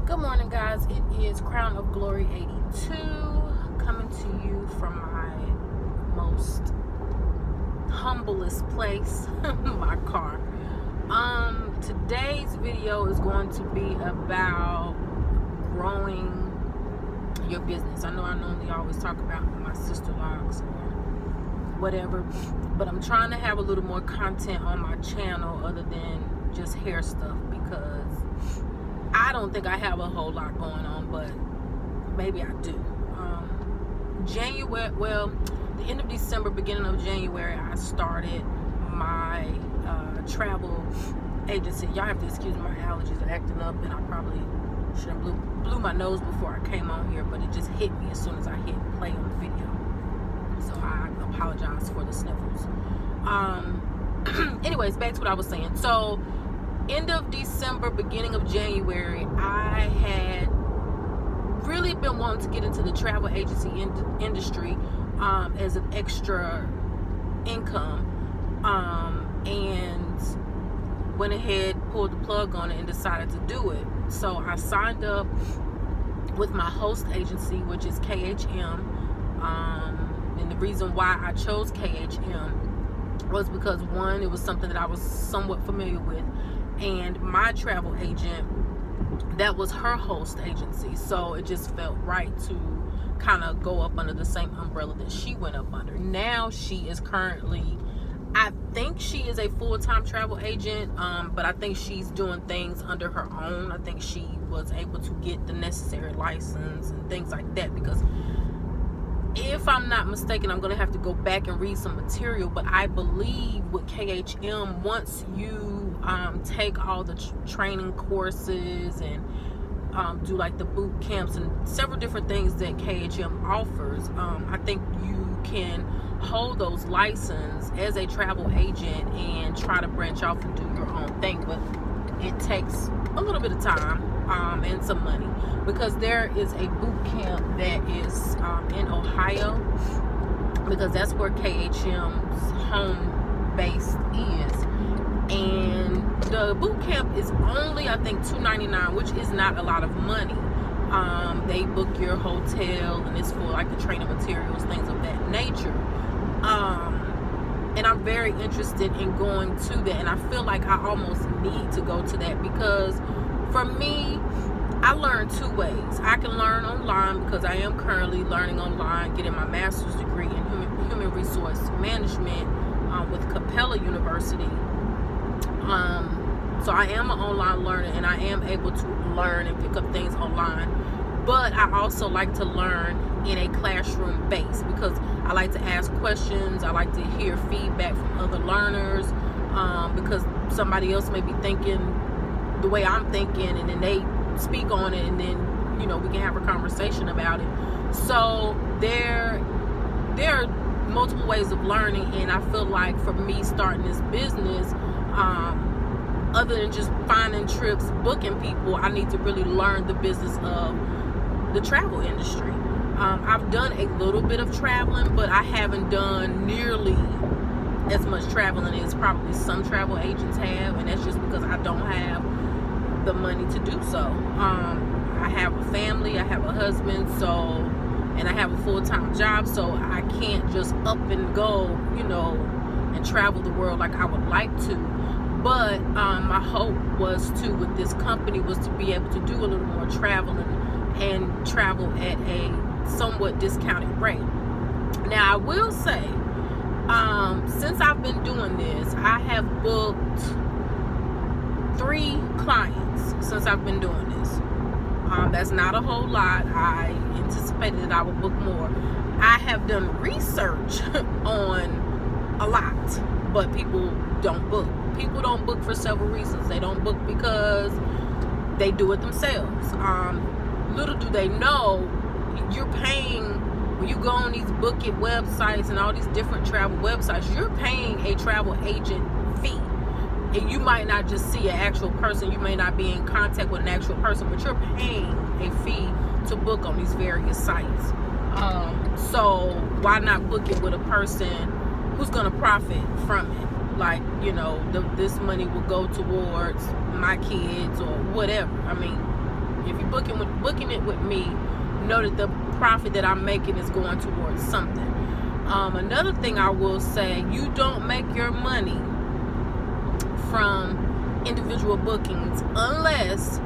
Good morning, guys. It is Crown of Glory 82 coming to you from my most humblest place, my car. Today's video is going to be about growing your business. I know I normally always talk about my sister logs or whatever, but I'm trying to have a little more content on my channel other than just hair stuff, because I don't think I have a whole lot going on, but maybe I do. The end of December, beginning of January, I started my travel agency. Y'all have to excuse my allergies are acting up, and I probably should have blew my nose before I came on here, but it just hit me as soon as I hit play on the video. So I apologize for the sniffles. Anyways, back to what I was saying. So end of December, beginning of January, I had really been wanting to get into the travel agency industry as an extra income, and went ahead, pulled the plug on it, and decided to do it. So I signed up with my host agency, which is KHM, and the reason why I chose KHM was because, one, it was something that I was somewhat familiar with, and my travel agent, that was her host agency, so it just felt right to kind of go up under the same umbrella that she went up under. Now she is currently, I think she is a full-time travel agent, but I think she's doing things under her own. I think she was able to get the necessary license and things like that, because if I'm not mistaken, I'm going to have to go back and read some material, but I believe with KHM, once you take all the training courses and do like the boot camps and several different things that KHM offers, I think you can hold those licenses as a travel agent and try to branch off and do your own thing. But it takes a little bit of time and some money, because there is a boot camp that is in Ohio, because that's where KHM's home base is, and the boot camp is only, I think, $299, which is not a lot of money. They book your hotel, and it's for like the training materials, things of that nature. And I'm very interested in going to that, and I feel like I almost need to go to that, because for me, I learn two ways. I can learn online, because I am currently learning online, getting my master's degree in human resource management with Capella University. So I am an online learner, and I am able to learn and pick up things online. But I also like to learn in a classroom base, because I like to ask questions. I like to hear feedback from other learners, because somebody else may be thinking the way I'm thinking, and then they speak on it, and then, you know, we can have a conversation about it. So there are multiple ways of learning, and I feel like for me starting this business, other than just finding trips, booking people, I need to really learn the business of the travel industry. I've done a little bit of traveling, but I haven't done nearly as much traveling as probably some travel agents have, and that's just because I don't have the money to do so. I have a family, I have a husband, and I have a full-time job, so I can't just up and go, you know, and travel the world like I would like to. But my hope was to, with this company, was to be able to do a little more traveling and travel at a somewhat discounted rate. Now, I will say, since I've been doing this, I have booked 3 clients since I've been doing this. That's not a whole lot. I anticipated that I would book more. I have done research on a lot, but people don't book. People don't book for several reasons. They don't book because they do it themselves. Little do they know, you're paying, when you go on these book it websites and all these different travel websites, you're paying a travel agent fee. And you might not just see an actual person, you may not be in contact with an actual person, but you're paying a fee to book on these various sites. So why not book it with a person who's going to profit from it? Like, you know, this money will go towards my kids or whatever. I mean, if you're booking it with me, know that the profit that I'm making is going towards something. Another thing I will say, you don't make your money from individual bookings unless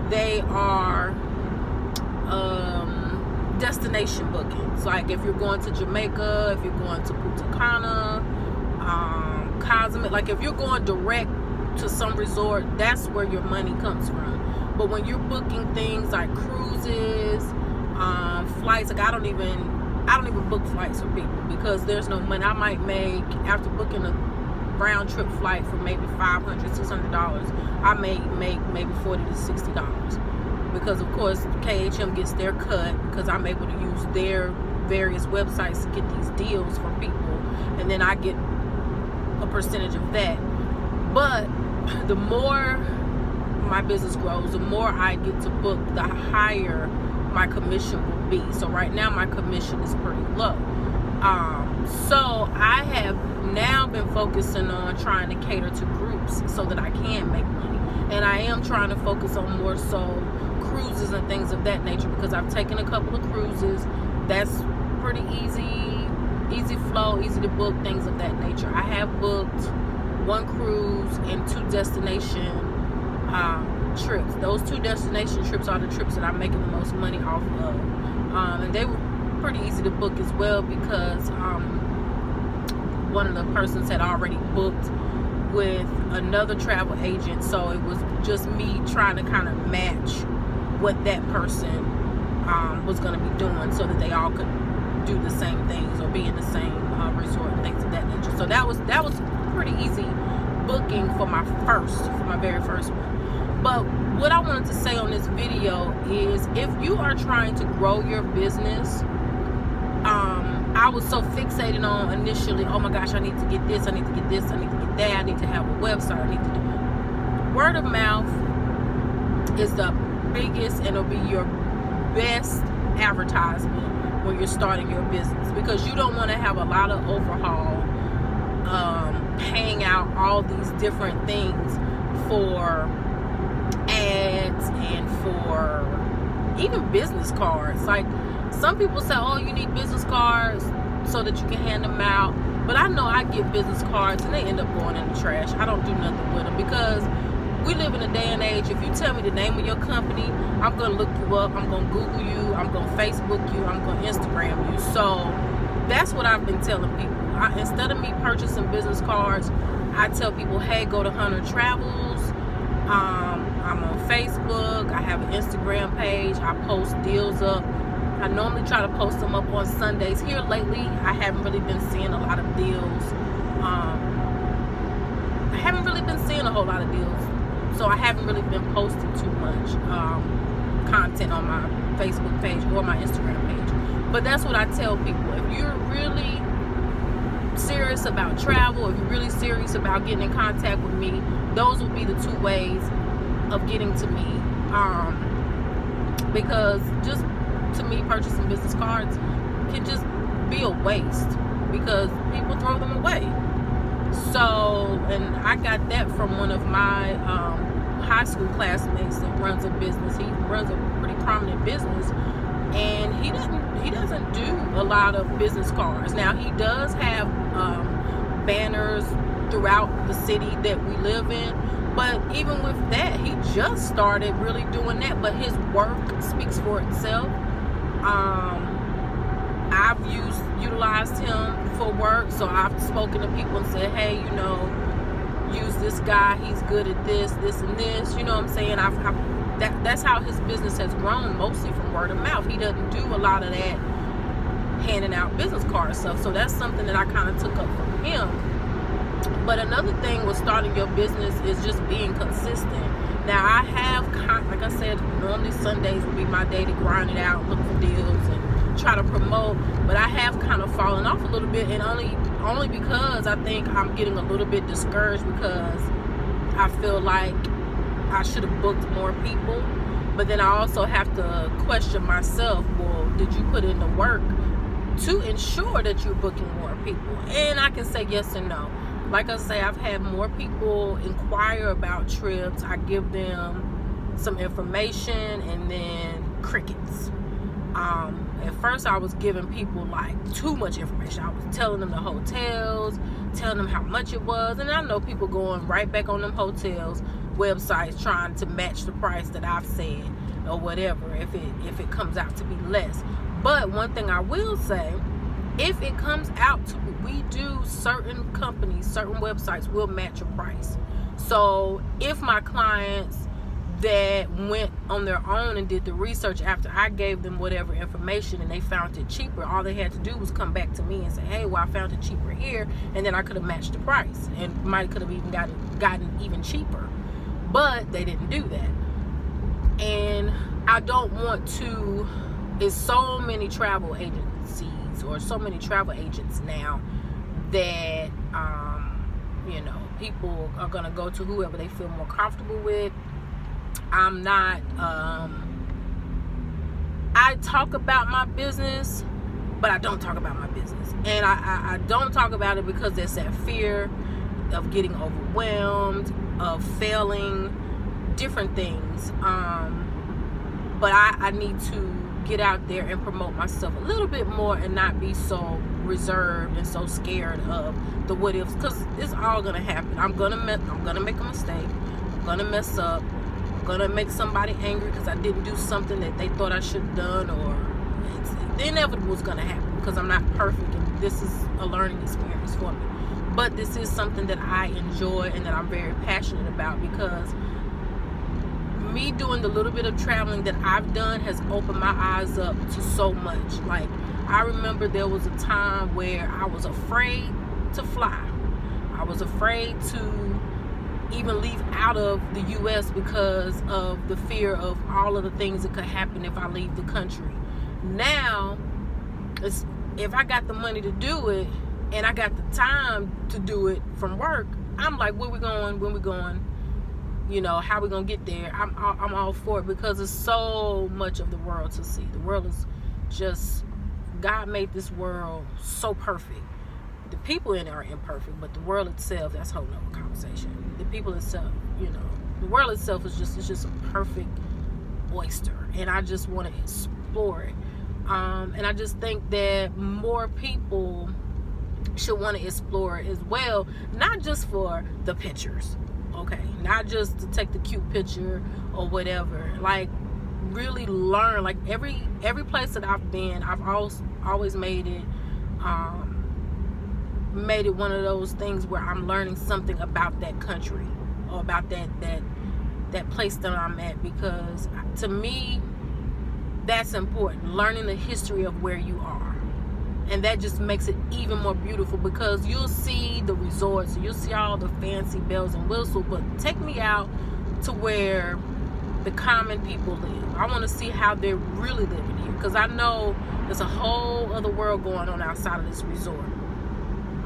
they are destination bookings. Like if you're going to Jamaica, if you're going to Punta Cana, Cozumel, like if you're going direct to some resort, that's where your money comes from. But when you're booking things like cruises, flights, like I don't even book flights for people because there's no money. I might make, after booking a round trip flight for maybe $500, $600, I may make maybe $40 to $60 because of course KHM gets their cut because I'm able to use their various websites to get these deals for people, and then I get a percentage of that. But the more my business grows, the more I get to book, the higher my commission will be. So right now my commission is pretty low. So I have now been focusing on trying to cater to groups so that I can make money. And I am trying to focus on more so cruises and things of that nature because I've taken a couple of cruises. That's pretty easy flow, easy to book, things of that nature. I have booked one cruise and 2 destination trips. Those 2 destination trips are the trips that I'm making the most money off of. And they were pretty easy to book as well because one of the persons had already booked with another travel agent, so it was just me trying to kind of match what that person was going to be doing so that they all could do the same things or be in the same resort and things of that nature. So that was pretty easy booking for my very first one. But what I wanted to say on this video is if you are trying to grow your business, I was so fixated on initially, oh my gosh, I need to get this, I need to get this, I need to get that, I need to have a website, I need to do word of mouth is the biggest and it'll be your best advertisement when you're starting your business, because you don't want to have a lot of overhaul, paying out all these different things for ads and for even business cards. Like some people say, oh, you need business cards so that you can hand them out, but I know I get business cards and they end up going in the trash. I don't do nothing with them because we live in a day and age, if you tell me the name of your company, I'm going to look you up, I'm going to Google you, I'm going to Facebook you, I'm going to Instagram you. So that's what I've been telling people. Instead of me purchasing business cards, I tell people, hey, go to Hunter Travels. I'm on Facebook. I have an Instagram page. I post deals up. I normally try to post them up on Sundays. Here lately, I haven't really been seeing a lot of deals. I haven't really been seeing a whole lot of deals. So I haven't really been posting too much content on my Facebook page or my Instagram page. But that's what I tell people. If you're really serious about travel, if you're really serious about getting in contact with me, those will be the 2 ways of getting to me. Because just to me, purchasing business cards can just be a waste because people throw them away. So, and I got that from one of my high school classmates that runs a business. He runs a pretty prominent business, and he doesn't do a lot of business cards. Now he does have banners throughout the city that we live in, but even with that, he just started really doing that. But his work speaks for itself. I've utilized him for work, so I've spoken to people and said, hey, you know, use this guy, he's good at this and this, you know what I'm saying? That's how his business has grown, mostly from word of mouth. He doesn't do a lot of that handing out business card stuff, so that's something that I kind of took up from him. But another thing with starting your business is just being consistent. Now I have, like I said, normally Sundays would be my day to grind it out, look for deals and try to promote, but I have kind of fallen off a little bit, and only because I think I'm getting a little bit discouraged because I feel like I should have booked more people. But then I also have to question myself, well, did you put in the work to ensure that you're booking more people? And I can say yes and no. Like I say, I've had more people inquire about trips. I give them some information, and then crickets. At first I was giving people like too much information. I was telling them the hotels, telling them how much it was, and I know people going right back on them hotels websites trying to match the price that I've said or whatever, if it comes out to be less. But one thing I will say, if it comes out to, we do, certain companies, certain websites will match a price. So if my clients that went on their own and did the research after I gave them whatever information and they found it cheaper, all they had to do was come back to me and say, hey, well, I found it cheaper here, and then I could have matched the price and might could have even gotten even cheaper. But they didn't do that. And I don't want to, there's so many travel agencies or so many travel agents now that people are going to go to whoever they feel more comfortable with. I'm not, I talk about my business, but I don't talk about my business. And I don't talk about it because there's that fear of getting overwhelmed, of failing, different things. But I need to get out there and promote myself a little bit more and not be so reserved and so scared of the what ifs, because it's all gonna happen. I'm gonna make a mistake. I'm gonna mess up. I'm gonna make somebody angry because I didn't do something that they thought I should have done, or the inevitable is gonna happen because I'm not perfect, and this is a learning experience for me. But this is something that I enjoy and that I'm very passionate about, because me doing the little bit of traveling that I've done has opened my eyes up to so much. Like, I remember there was a time where I was afraid to fly. I was afraid to even leave out of the U.S. because of the fear of all of the things that could happen if I leave the country. Now, if I got the money to do it and I got the time to do it from work, I'm like, where we going? When we going? How we gonna get there? I'm all for it, because there's so much of the world to see. The world is just, God made this world so perfect. The people in it are imperfect, but the world itself, that's a whole nother conversation. The people itself, the world itself is just a perfect oyster, and I just want to explore it. And I just think that more people should want to explore it as well, not just for the pictures. Okay, not just to take the cute picture or whatever. Like, really learn. Like, every place that I've been, I've always made it one of those things where I'm learning something about that country or about that place that I'm at, because to me, that's important. Learning the history of where you are. And that just makes it even more beautiful, because you'll see the resorts, you'll see all the fancy bells and whistles, but take me out to where the common people live. I want to see how they're really living here, because I know there's a whole other world going on outside of this resort.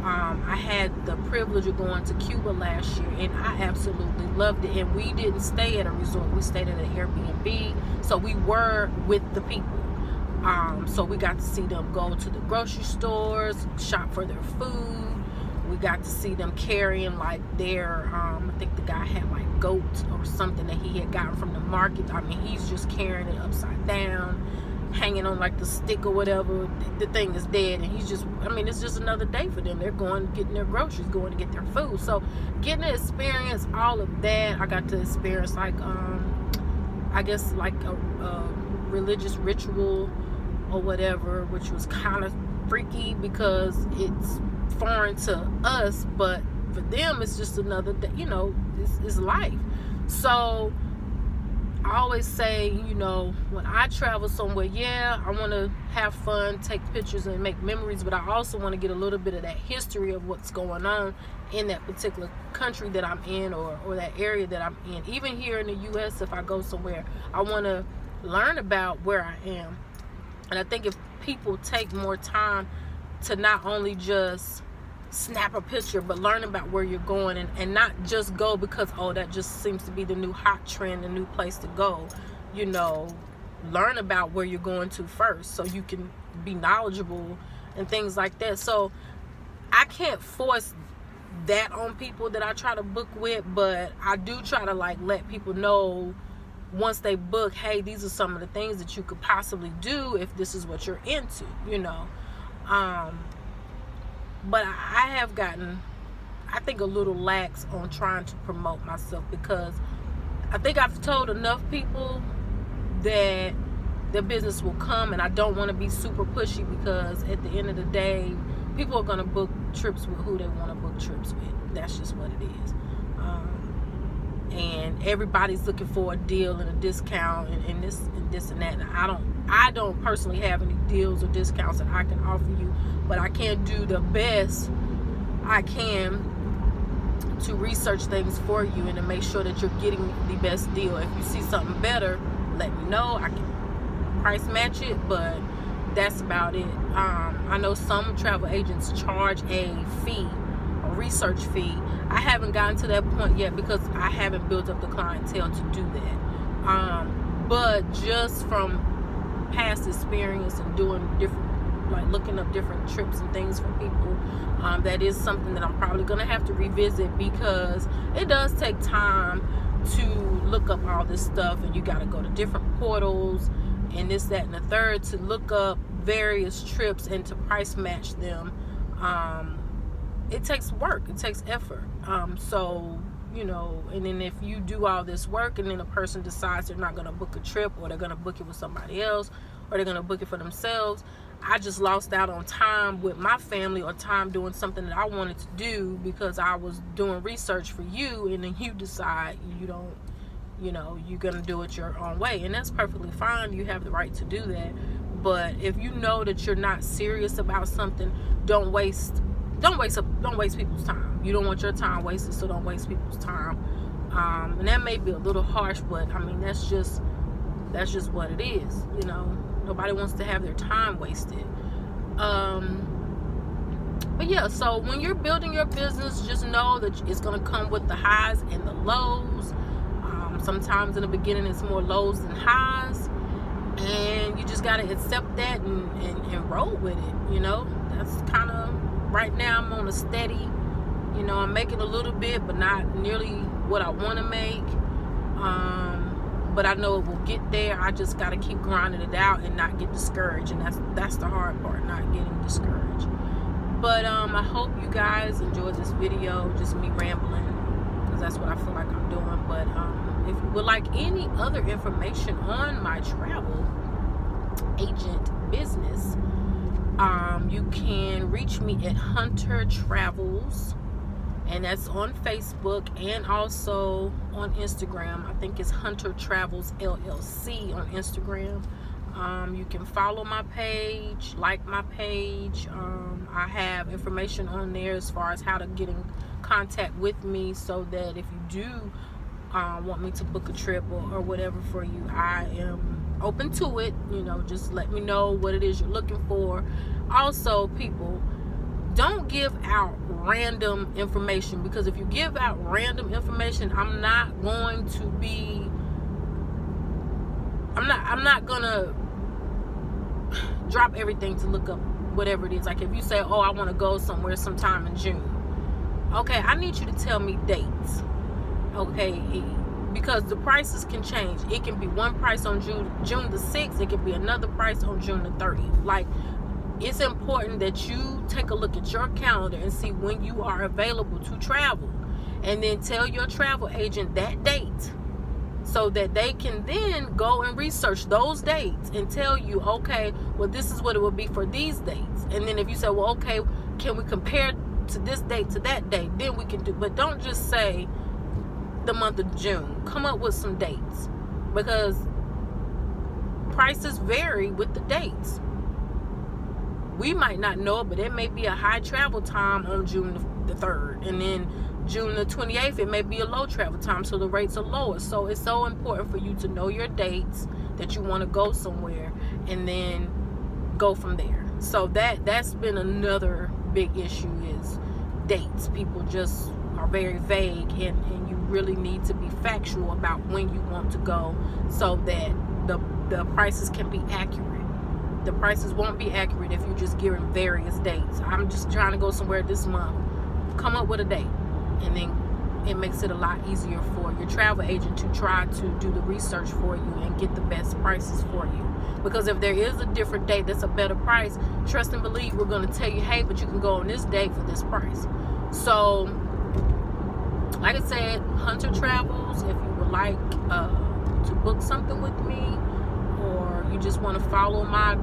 I had the privilege of going to Cuba last year, and I absolutely loved it. And we didn't stay at a resort, we stayed at an Airbnb, so we were with the people. So we got to see them go to the grocery stores, shop for their food. We got to see them carrying like their, I think the guy had like goats or something that he had gotten from the market. I mean, he's just carrying it upside down, hanging on like the stick or whatever. The thing is dead, and he's just, it's just another day for them. They're going, getting their groceries, going to get their food. So getting to experience all of that, I got to experience like, I guess like a religious ritual or whatever, which was kind of freaky because it's foreign to us, but for them it's just another day. It's life. So I always say, when I travel somewhere, I want to have fun, take pictures and make memories, but I also want to get a little bit of that history of what's going on in that particular country that I'm in, or that area that I'm in. Even here in the U.S., if I go somewhere, I want to learn about where I am. And I think if people take more time to not only just snap a picture, but learn about where you're going, and not just go because, that just seems to be the new hot trend, the new place to go. Learn about where you're going to first so you can be knowledgeable and things like that. So I can't force that on people that I try to book with, but I do try to like let people know once they book, hey, these are some of the things that you could possibly do if this is what you're into, you know. But I have gotten, I think, a little lax on trying to promote myself, because I think I've told enough people that their business will come, and I don't want to be super pushy, because at the end of the day, people are going to book trips with who they want to book trips with. That's just what it is. And everybody's looking for a deal and a discount and this and that. And I don't personally have any deals or discounts that I can offer you, but I can do the best I can to research things for you and to make sure that you're getting the best deal. If you see something better, let me know. I can price match it, but that's about it. I know some travel agents charge a fee, a research fee. I haven't gotten to that point yet because I haven't built up the clientele to do that. But just from past experience and doing different, like looking up different trips and things for people, that is something that I'm probably going to have to revisit, because it does take time to look up all this stuff, and you got to go to different portals and this, that, and the third to look up various trips and to price match them. It takes work, it takes effort. So, you know, and then if you do all this work and then a person decides they're not going to book a trip, or they're going to book it with somebody else, or they're going to book it for themselves, I just lost out on time with my family, or time doing something that I wanted to do because I was doing research for you, and then you decide you don't, you know, you're going to do it your own way, and that's perfectly fine. You have the right to do that. But if you know that you're not serious about something, don't waste people's time. You don't want your time wasted, so don't waste people's time. And that may be a little harsh, but I mean, that's just what it is, you know. Nobody wants to have their time wasted. But yeah, so when you're building your business, just know that it's going to come with the highs and the lows. Sometimes in the beginning it's more lows than highs, and you just got to accept that and roll with it, you know. That's kind of, right now I'm on a steady, you know, I'm making a little bit, but not nearly what I want to make. But I know it will get there. I just got to keep grinding it out and not get discouraged, and that's the hard part, not getting discouraged. But I hope you guys enjoyed this video, just me rambling, because that's what I feel like I'm doing. But if you would like any other information on my travel agent business, you can reach me at Hunter Travels, and that's on Facebook and also on Instagram. I think it's Hunter Travels LLC on Instagram. You can follow my page, like my page. I have information on there as far as how to get in contact with me, so that if you do want me to book a trip or whatever for you, I am open to it. You know, just let me know what it is you're looking for. Also, people, don't give out random information, because if you give out random information, I'm not going to drop everything to look up whatever it is. Like if you say, oh, I want to go somewhere sometime in June, okay, I need you to tell me dates, okay, because the prices can change. It can be one price on June the 6th, it can be another price on June the 30th. Like, it's important that you take a look at your calendar and see when you are available to travel, and then tell your travel agent that date, so that they can then go and research those dates and tell you, okay, well, this is what it would be for these dates. And then if you say, well, okay, can we compare to this date to that date, then we can do. But don't just say the month of June. Come up with some dates, because prices vary with the dates. We might not know it, but it may be a high travel time on June the 3rd, and then June the 28th, it may be a low travel time, so the rates are lower. So it's so important for you to know your dates that you want to go somewhere, and then go from there. So that's been another big issue, is dates. People just are very vague, and you really need to be factual about when you want to go, so that the prices can be accurate. The prices won't be accurate if you're just giving various dates. I'm just trying to go somewhere this month. Come up with a date, and then it makes it a lot easier for your travel agent to try to do the research for you and get the best prices for you. Because if there is a different date that's a better price, trust and believe we're going to tell you, hey, but you can go on this date for this price. So, like I said, Hunter Travels, if you would like to book something with me, or you just want to follow my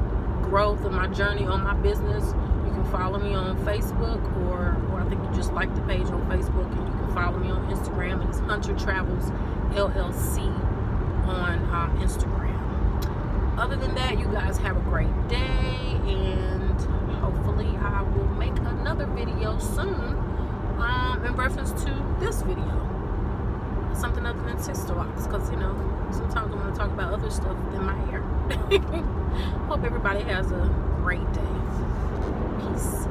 growth and my journey on my business, you can follow me on Facebook, or I think you just like the page on Facebook, and you can follow me on Instagram, and it's Hunter Travels LLC on Instagram. Other than that, you guys have a great day, and hopefully I will make another video soon in reference to this video. Something other than Sister Locks, because, you know, sometimes I want to talk about other stuff in my hair. Hope everybody has a great day. Peace.